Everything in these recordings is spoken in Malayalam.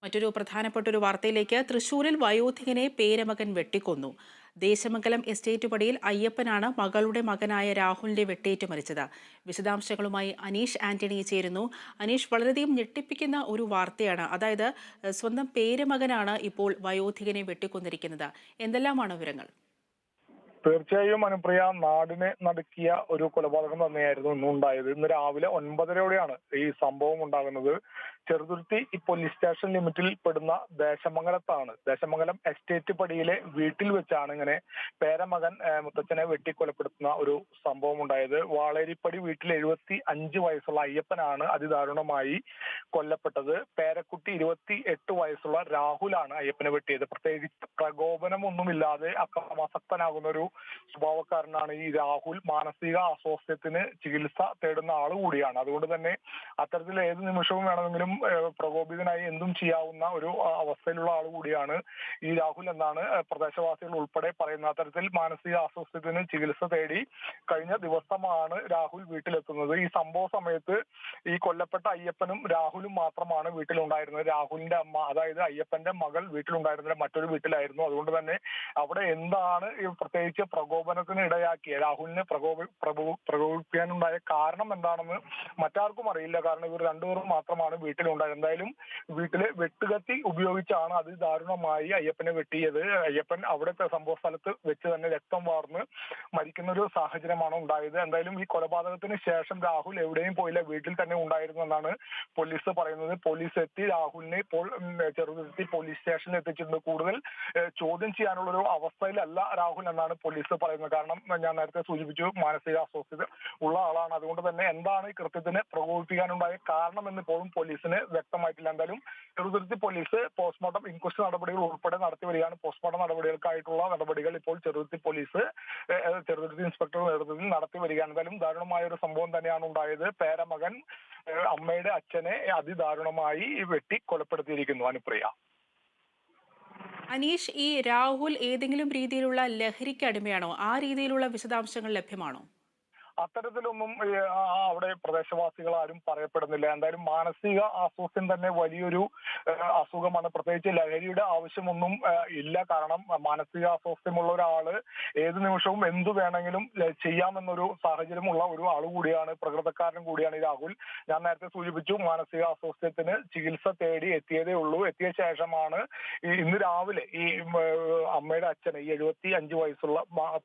മറ്റൊരു പ്രധാനപ്പെട്ട ഒരു വാർത്തയിലേക്ക്. തൃശൂരിൽ വയോധികനെ പേരമകൻ വെട്ടിക്കൊന്നു. ദേശമംഗലം എസ്റ്റേറ്റ് പടിയിൽ അയ്യപ്പനാണ് മകളുടെ മകനായ രാഹുലിന്റെ വെട്ടേറ്റ് മരിച്ചത്. വിശദാംശങ്ങളുമായി അനീഷ് ആന്റണി ചേരുന്നു. അനീഷ്, വളരെയധികം ഞെട്ടിപ്പിക്കുന്ന ഒരു വാർത്തയാണ്. അതായത് സ്വന്തം പേരമകനാണ് ഇപ്പോൾ വയോധികനെ വെട്ടിക്കൊന്നിരിക്കുന്നത്. എന്തെല്ലാമാണ് വിവരങ്ങൾ? തീർച്ചയായും അനുപ്രിയ, നാടിനെ നടുക്കിയ ഒരു കൊലപാതകം തന്നെയായിരുന്നു ഇന്നുണ്ടായത്. ഇന്ന് രാവിലെ 9:30-ഓടെയാണ് ഈ സംഭവം ഉണ്ടാകുന്നത്. ചെറുതുരുത്തി പോലീസ് സ്റ്റേഷൻ ലിമിറ്റിൽ പെടുന്ന ദേശമംഗലം എസ്റ്റേറ്റ് പടിയിലെ വീട്ടിൽ വെച്ചാണ് ഇങ്ങനെ പേരമകൻ മുത്തച്ഛനെ വെട്ടിക്കൊലപ്പെടുത്തുന്ന ഒരു സംഭവം ഉണ്ടായത്. വാളേരിപ്പടി വീട്ടിൽ 75 വയസ്സുള്ള അയ്യപ്പനാണ് അതിദാരുണമായി കൊല്ലപ്പെട്ടത്. പേരക്കുട്ടി 28 വയസ്സുള്ള രാഹുലാണ് അയ്യപ്പനെ വെട്ടിയത്. പ്രത്യേകിച്ച് പ്രകോപനമൊന്നുമില്ലാതെ അക്രമാസക്തനാകുന്ന ഒരു സ്വഭാവക്കാരനാണ് ഈ രാഹുൽ. മാനസിക അസ്വാസ്ഥ്യത്തിന് ചികിത്സ തേടുന്ന ആൾ കൂടിയാണ്. അതുകൊണ്ട് തന്നെ അത്തരത്തിൽ ഏത് നിമിഷവും വേണമെങ്കിലും പ്രകോപിതനായി എന്തും ചെയ്യാവുന്ന ഒരു അവസ്ഥയിലുള്ള ആൾ കൂടിയാണ് ഈ രാഹുൽ എന്നാണ് പ്രദേശവാസികൾ ഉൾപ്പെടെ പറയുന്നത്. അത്തരത്തിൽ മാനസിക അസ്വസ്ഥ്യത്തിന് ചികിത്സ തേടി കഴിഞ്ഞ ദിവസമാണ് രാഹുൽ വീട്ടിലെത്തുന്നത്. ഈ സംഭവ സമയത്ത് ഈ കൊല്ലപ്പെട്ട അയ്യപ്പനും രാഹുലും മാത്രമാണ് വീട്ടിലുണ്ടായിരുന്നത്. രാഹുലിന്റെ അമ്മ, അതായത് അയ്യപ്പന്റെ മകൾ വീട്ടിലുണ്ടായിരുന്നില്ല, മറ്റൊരു വീട്ടിലായിരുന്നു. അതുകൊണ്ട് തന്നെ അവിടെ എന്താണ് പ്രത്യേകിച്ച് പ്രകോപനത്തിന് ഇടയാക്കിയ രാഹുലിനെ പ്രകോപിപ്പിക്കാനുണ്ടായ കാരണം എന്താണെന്ന് മറ്റാർക്കും അറിയില്ല. കാരണം ഇവർ രണ്ടുപേരും മാത്രമാണ് വീട്ടിലുണ്ടായത്. എന്തായാലും വീട്ടിലെ വെട്ടുകത്തി ഉപയോഗിച്ചാണ് അതിദാരുണമായി അയ്യപ്പനെ വെട്ടിയത്. അയ്യപ്പൻ അവിടുത്തെ സംഭവ സ്ഥലത്ത് വെച്ച് തന്നെ രക്തം വാർന്ന് മരിക്കുന്ന ഒരു സാഹചര്യമാണ് ഉണ്ടായത്. എന്തായാലും ഈ കൊലപാതകത്തിന് ശേഷം രാഹുൽ എവിടെയും പോയില്ല, വീട്ടിൽ തന്നെ ഉണ്ടായിരുന്നു എന്നാണ് പോലീസ് പറയുന്നത്. പോലീസ് എത്തി രാഹുലിനെ ഇപ്പോൾ ചെറുതുരുത്തി പോലീസ് സ്റ്റേഷനിൽ എത്തിച്ചിട്ടുണ്ട്. കൂടുതൽ ചോദ്യം ചെയ്യാനുള്ള ഒരു അവസ്ഥയിലല്ല രാഹുൽ എന്നാണ് പോലീസ് പറയുന്നത്. കാരണം ഞാൻ നേരത്തെ സൂചിപ്പിച്ചു, മാനസിക അസ്വസ്ഥത ഉള്ള ആളാണ്. അതുകൊണ്ട് തന്നെ എന്താണ് ഈ കൃത്യത്തിന് പ്രകോപിപ്പിക്കാനുണ്ടായ കാരണമെന്ന് ഇപ്പോഴും പോലീസിന് വ്യക്തമായിട്ടില്ല. എന്തായാലും ചെറുതുരുത്തി പോലീസ് പോസ്റ്റ്മോർട്ടം ഇൻക്വസ്റ്റ് നടപടികൾ ഉൾപ്പെടെ നടത്തി വരികയാണ്. പോസ്റ്റ്മോർട്ടം നടപടികൾക്കായിട്ടുള്ള നടപടികൾ ഇപ്പോൾ ചെറുതുരുത്തി ഇൻസ്പെക്ടറുടെ നേതൃത്വത്തിൽ നടത്തി വരികയാണ്. എന്തായാലും ദാരുണമായ ഒരു സംഭവം തന്നെയാണ് ഉണ്ടായത്. പേരമകൻ അമ്മയുടെ അച്ഛനെ അതിദാരുണമായി വെട്ടി കൊലപ്പെടുത്തിയിരിക്കുന്നു. അനുപ്രിയ. അനീഷ്, ഈ രാഹുൽ ഏതെങ്കിലും രീതിയിലുള്ള ലഹരിക്ക് അടിമയാണോ? ആ രീതിയിലുള്ള വിശദാംശങ്ങൾ ലഭ്യമാണോ? അത്തരത്തിലൊന്നും അവിടെ പ്രദേശവാസികൾ ആരും പറയപ്പെടുന്നില്ല. എന്തായാലും മാനസിക അസ്വാസ്ഥ്യം തന്നെ വലിയൊരു അസുഖമാണ്. പ്രത്യേകിച്ച് ലഹരിയുടെ ആവശ്യമൊന്നും ഇല്ല. കാരണം മാനസിക അസ്വാസ്ഥ്യമുള്ള ഒരാള് ഏത് നിമിഷവും എന്തു വേണമെങ്കിലും ചെയ്യാമെന്നൊരു സാഹചര്യമുള്ള ഒരു ആൾ കൂടിയാണ്, പ്രകൃതക്കാരൻ കൂടിയാണ് ഈ രാഹുൽ. ഞാൻ നേരത്തെ സൂചിപ്പിച്ചു, മാനസിക അസ്വാസ്ഥ്യത്തിന് ചികിത്സ തേടി എത്തിയതേ ഉള്ളൂ. എത്തിയ ശേഷമാണ് ഇന്ന് രാവിലെ ഈ അമ്മയുടെ അച്ഛനെ, ഈ 75 വയസ്സുള്ള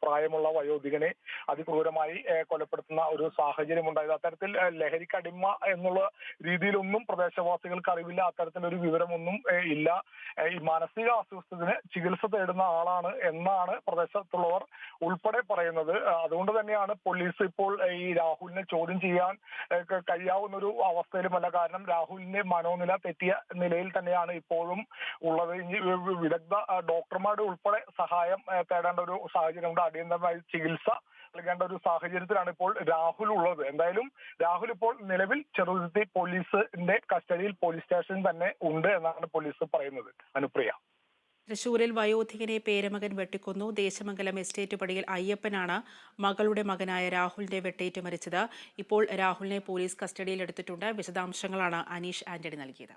പ്രായമുള്ള വയോധികനെ അതിക്രൂരമായി കൊലപ്പെടുത്തുന്ന ഒരു സാഹചര്യം ഉണ്ടായത്. അത്തരത്തിൽ ലഹരിക്ക് അടിമ എന്നുള്ള രീതിയിലൊന്നും പ്രദേശവാസികൾക്ക് അറിവില്ല. അത്തരത്തിലൊരു വിവരമൊന്നും ഇല്ല. ഈ മാനസിക അസ്വസ്ഥതന് ചികിത്സ തേടുന്ന ആളാണ് എന്നാണ് പ്രദേശത്തുള്ളവർ ഉൾപ്പെടെ പറയുന്നത്. അതുകൊണ്ട് തന്നെയാണ് പോലീസ് ഇപ്പോൾ ഈ രാഹുലിനെ ചോദ്യം ചെയ്യാൻ കഴിയാവുന്ന ഒരു അവസ്ഥയിലുമല്ല. കാരണം രാഹുലിന്റെ മനോനില തെറ്റിയ നിലയിൽ തന്നെയാണ് ഇപ്പോഴും ഉള്ളത്. ഇനി വിദഗ്ധ ഡോക്ടർമാരുടെ ഉൾപ്പെടെ സഹായം തേടേണ്ട ഒരു സാഹചര്യമുണ്ട്. അടിയന്തരമായി ചികിത്സ നൽകേണ്ട ഒരു സാഹചര്യത്തിലാണ് ഇപ്പോൾ രാഹുൽ ഉള്ളത്. എന്തായാലും രാഹുൽ ഇപ്പോൾ നിലവിൽ ചെറുതുരുത്തി പോലീസിന്റെ കസ്റ്റഡിയിൽ പോലീസ് സ്റ്റേഷനിൽ തന്നെ ഉണ്ട് എന്നാണ് പോലീസ് പറയുന്നത്. അനുപ്രിയ. തൃശൂരിൽ വയോധികനെ പേരമകൻ വെട്ടിക്കൊന്നു. ദേശമംഗലം എസ്റ്റേറ്റ് പടിയിൽ അയ്യപ്പനാണ് മകളുടെ മകനായ രാഹുലിന്റെ വെട്ടേറ്റ് മരിച്ചത്. ഇപ്പോൾ രാഹുലിനെ പോലീസ് കസ്റ്റഡിയിൽ എടുത്തിട്ടുണ്ട്. വിശദാംശങ്ങളാണ് അനീഷ് ആന്റണി നൽകിയത്.